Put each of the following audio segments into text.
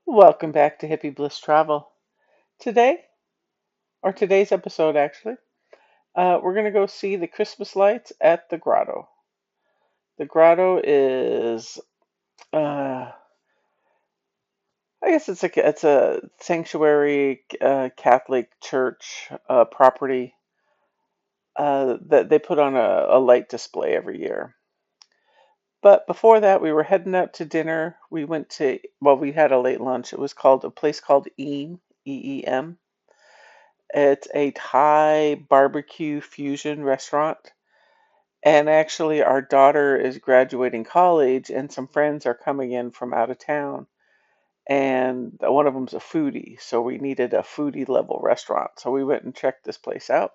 Welcome back to Hippie Bliss Travel. Today, or today's episode actually, we're going to go see the Christmas lights at the Grotto. The Grotto is, uh, I guess it's a sanctuary Catholic church property that they put on a light display every year. But before that, we were heading out to dinner. We had a late lunch. It was called a place called Eem, E-E-M. It's a Thai barbecue fusion restaurant. And actually, our daughter is graduating college, and some friends are coming in from out of town. And one of them's a foodie, so we needed a foodie level restaurant. So we went and checked this place out.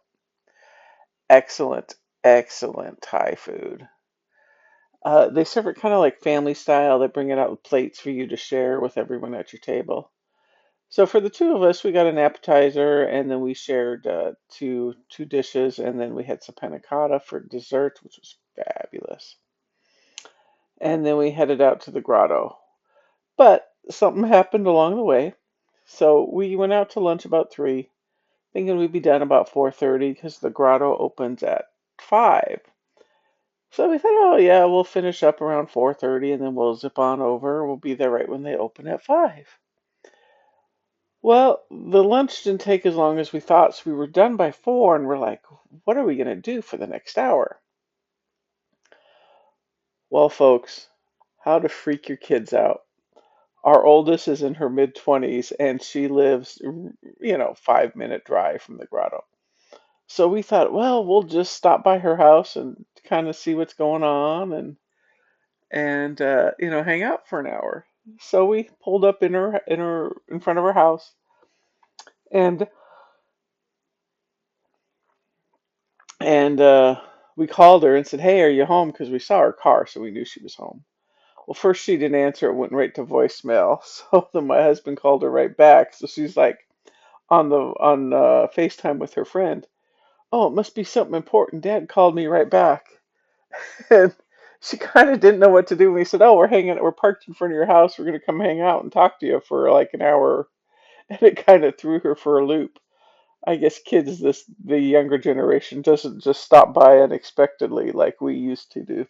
Excellent, excellent Thai food. They serve it kind of like family style. They bring it out with plates for you to share with everyone at your table. So for the two of us, we got an appetizer, and then we shared two dishes, and then we had some panna cotta for dessert, which was fabulous. And then we headed out to the grotto. But something happened along the way, so we went out to lunch about 3, thinking we'd be done about 4:30 because the grotto opens at 5. So we thought, oh yeah, we'll finish up around 4:30, and then we'll zip on over. We'll be there right when they open at 5. Well, the lunch didn't take as long as we thought, so we were done by 4, and we're like, what are we going to do for the next hour? Well, folks, how to freak your kids out. Our oldest is in her mid 20s, and she lives, 5-minute drive from the grotto. So we thought, well, we'll just stop by her house and kind of see what's going on and hang out for an hour. So we pulled up in front of her house, and And we called her and said, "Hey, are you home?" Because we saw her car, so we knew she was home. Well, first she didn't answer; it went right to voicemail. So then my husband called her right back. So she's like on FaceTime with her friend. Oh, it must be something important. Dad called me right back, and she kind of didn't know what to do. We said, "Oh, we're parked in front of your house. We're gonna come hang out and talk to you for like an hour." And it kind of threw her for a loop. I guess the younger generation doesn't just stop by unexpectedly like we used to do.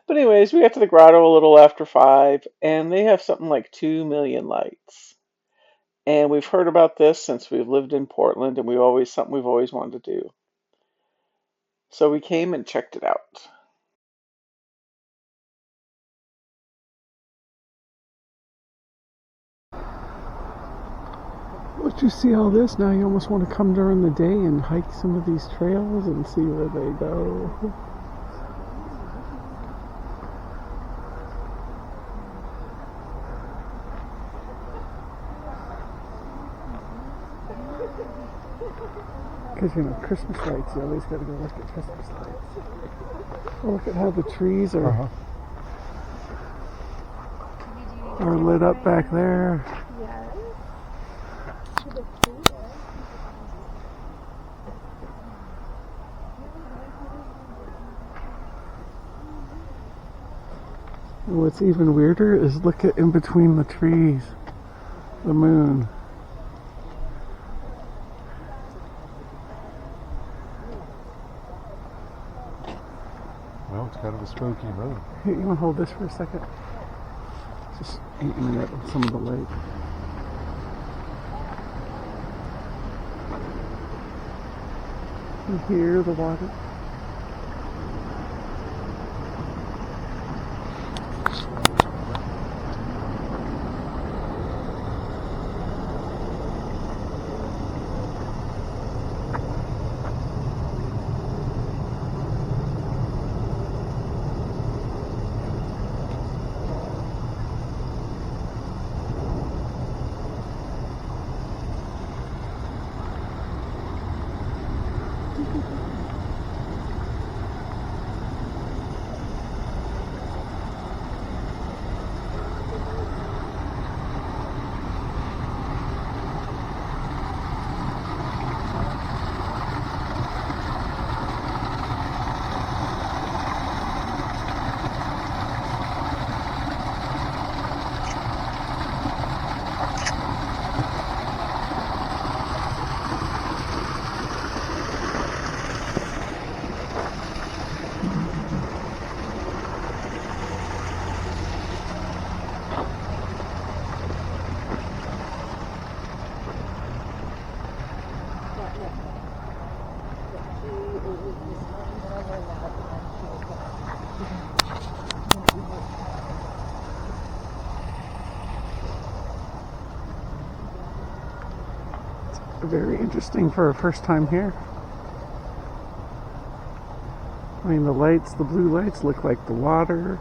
But anyways, we got to the grotto a little after 5, and they have something like 2 million lights. And we've heard about this since we've lived in Portland, and we've always wanted to do. So we came and checked it out. Once you see all this, now you almost want to come during the day and hike some of these trails and see where they go. Because, Christmas lights, you always got to go look at Christmas lights. Oh, look at how the trees are lit up back there. And what's even weirder is look at in between the trees, the moon. Well, it's kind of a spooky moon. Here, you want to hold this for a second? Just aiming at some of the light. You hear the water? Very interesting for a first time here. I mean, the lights, the blue lights look like the water.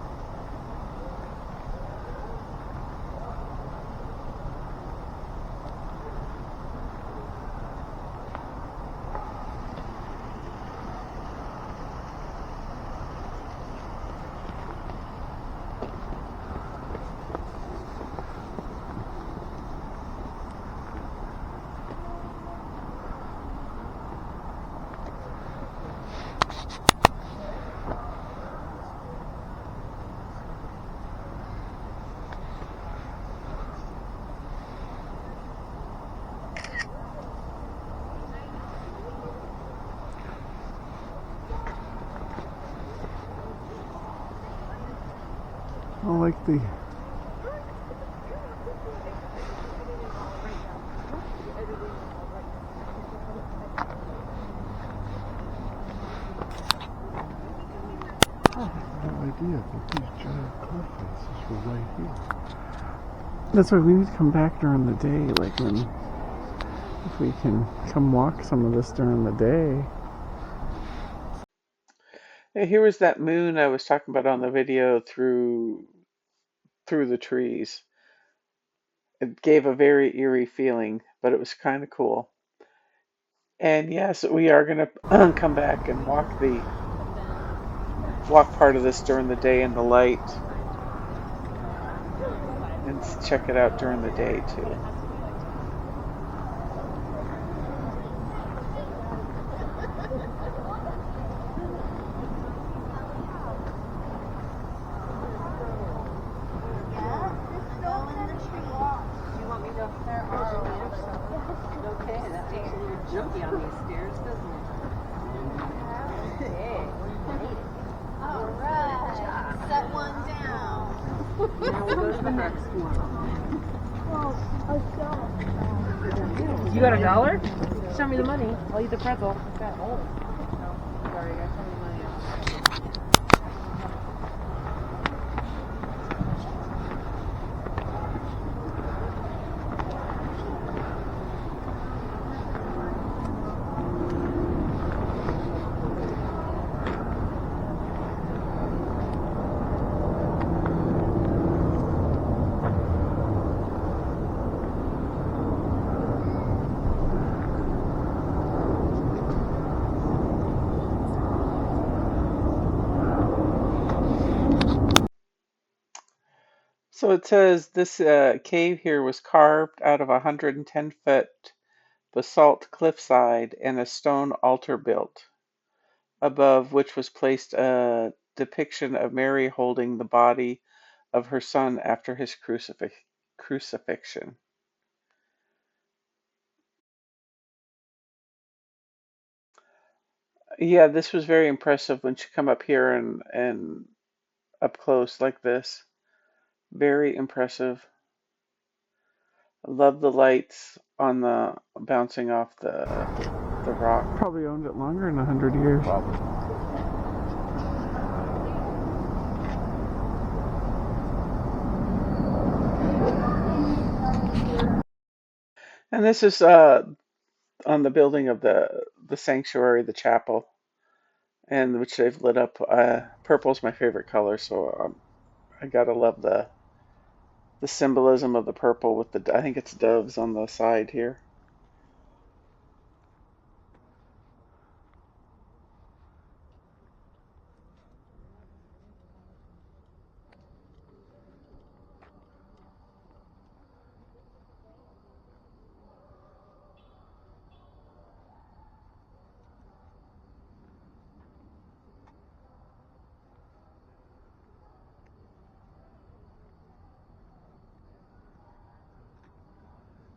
I like the idea that these giant cliff faces were right here. That's why we need to come back during the day, like when, if we can come walk some of this during the day. Hey, here was that moon I was talking about on the video through the trees. It gave a very eerie feeling, but it was kind of cool. And yes, we are going to come back and walk part of this during the day in the light and check it out during the day too. Jumpy on these stairs, doesn't it? Hey, all right. Set one down. now we'll go to the next one. Oh, You got $1? Show me the money. I'll eat the pretzel. Oh. No, sorry, I show me the money. So it says this cave here was carved out of a 110-foot basalt cliffside and a stone altar built, above which was placed a depiction of Mary holding the body of her son after his crucifixion. Yeah, this was very impressive when she come up here and up close like this. Very impressive. I love the lights on the bouncing off the rock. Probably owned it longer than 100 years. Probably. And this is on the building of the sanctuary, the chapel, and which they've lit up. Purple's my favorite color, so I gotta love the symbolism of the purple with the I think it's doves on the side here.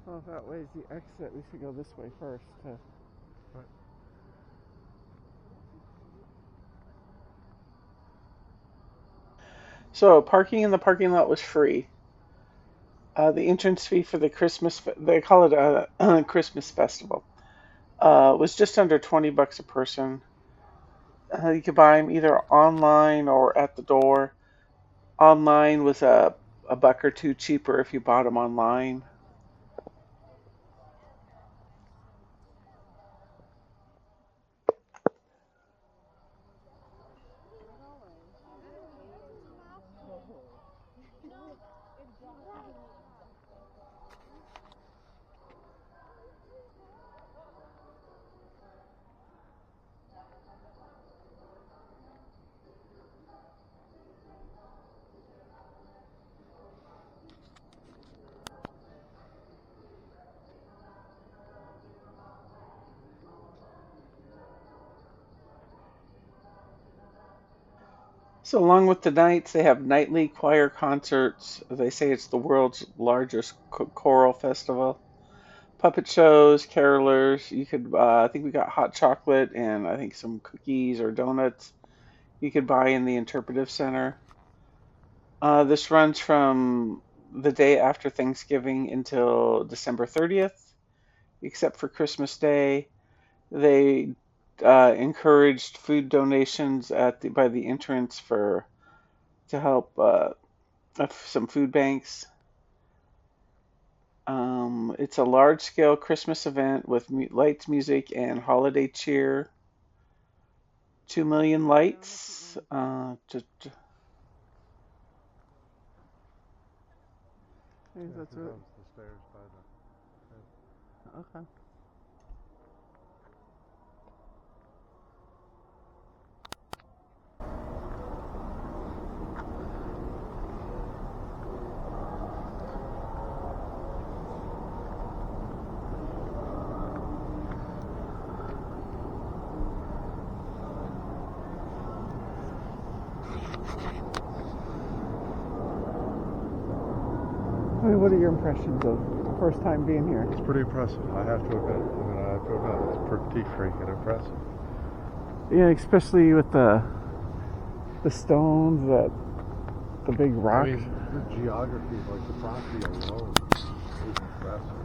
Well, if that way's the exit, we should go this way first. Right. So parking in the parking lot was free. The entrance fee for the they call it a Christmas festival, was just under $20 a person. You could buy them either online or at the door. Online was a buck or two cheaper if you bought them online. So, along with the nights, they have nightly choir concerts. They say it's the world's largest choral festival. Puppet shows, carolers. You could, I think we got hot chocolate and I think some cookies or donuts you could buy in the interpretive center. This runs from the day after Thanksgiving until December 30th, except for Christmas Day. They encouraged food donations by the entrance for to help some food banks. It's a large-scale Christmas event with lights, music, and holiday cheer. 2 million lights. Yeah, That's here it. comes the stairs by the. Okay. I mean, what are your impressions of the first time being here? It's pretty impressive. I have to admit. It's pretty freaking impressive. Yeah, especially with the stones, the big rock. I mean, the geography, like the property alone, is impressive.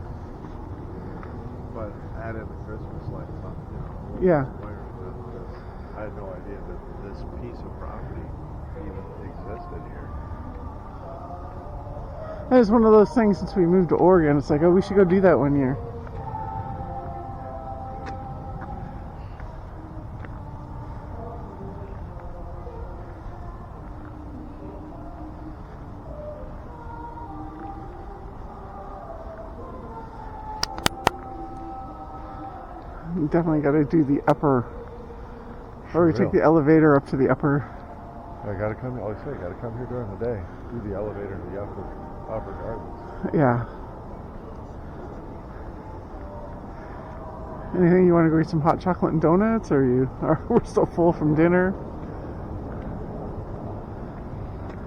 But add in the Christmas lights on, Yeah. because I had no idea that this piece of property even existed here. That was one of those things since we moved to Oregon. It's like, oh, we should go do that one year. Definitely got to do the upper, or we take the elevator up to the upper. I gotta come. Like I say, gotta come here during the day. Do the elevator to the upper gardens. Yeah. Anything you want to go get some hot chocolate and donuts, or we're still full from dinner?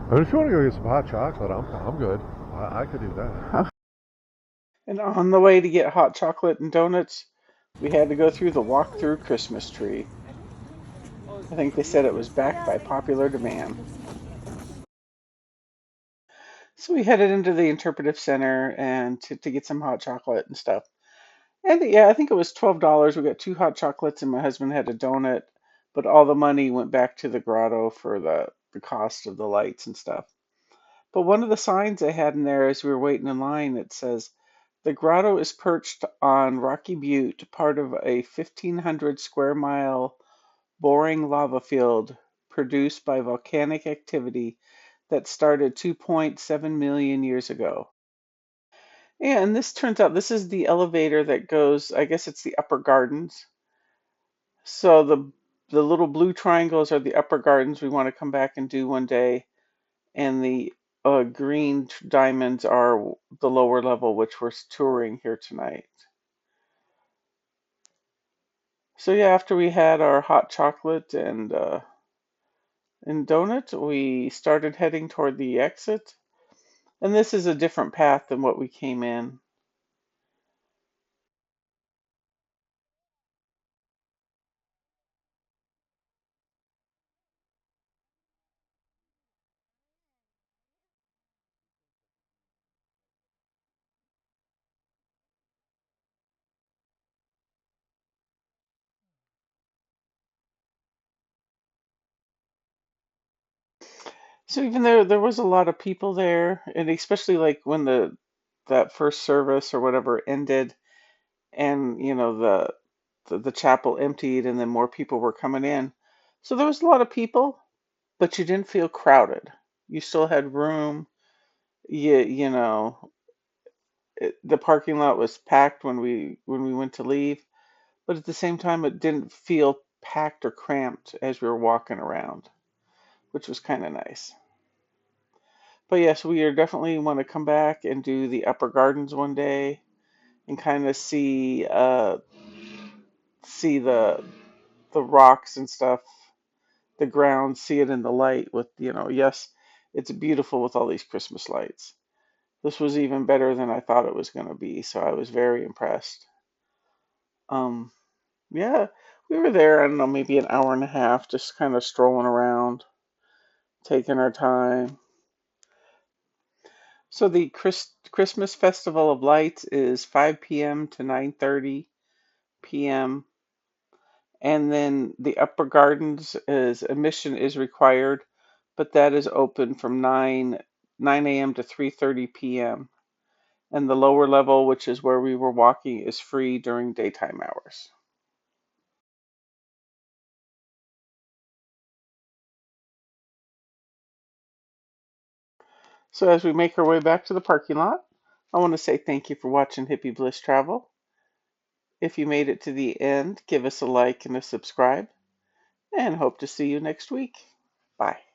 But if you want to go get some hot chocolate, I'm good. I could do that. And on the way to get hot chocolate and donuts, we had to go through the walk-through Christmas tree. I think they said it was back by popular demand. So we headed into the interpretive center and to get some hot chocolate and stuff. And yeah, I think it was $12. We got two hot chocolates and my husband had a donut, but all the money went back to the grotto for the cost of the lights and stuff. But one of the signs they had in there as we were waiting in line, it says, the grotto is perched on Rocky Butte, part of a 1,500 square mile boring lava field produced by volcanic activity that started 2.7 million years ago. And this turns out this is the elevator that goes, I guess it's the upper gardens. So the little blue triangles are the upper gardens we want to come back and do one day, and the green diamonds are the lower level, which we're touring here tonight. So yeah, after we had our hot chocolate and donut, we started heading toward the exit. And this is a different path than what we came in. So even there was a lot of people there, and especially like when that first service or whatever ended, and the chapel emptied, and then more people were coming in. So there was a lot of people, but you didn't feel crowded. You still had room. you know, the parking lot was packed when we went to leave, but at the same time, it didn't feel packed or cramped as we were walking around, which was kind of nice. But yes, we are definitely want to come back and do the upper gardens one day and kind of see the rocks and stuff, the ground, see it in the light with, yes, it's beautiful with all these Christmas lights. This was even better than I thought it was going to be, so I was very impressed. Um, yeah, we were there, I don't know, maybe an hour and a half, just kind of strolling around, taking our time. So the Christmas Festival of Lights is 5 p.m. to 9:30 p.m. And then the upper gardens is admission is required, but that is open from 9 a.m. to 3:30 p.m. And the lower level, which is where we were walking, is free during daytime hours. So as we make our way back to the parking lot, I want to say thank you for watching Hippie Bliss Travel. If you made it to the end, give us a like and a subscribe, and hope to see you next week. Bye.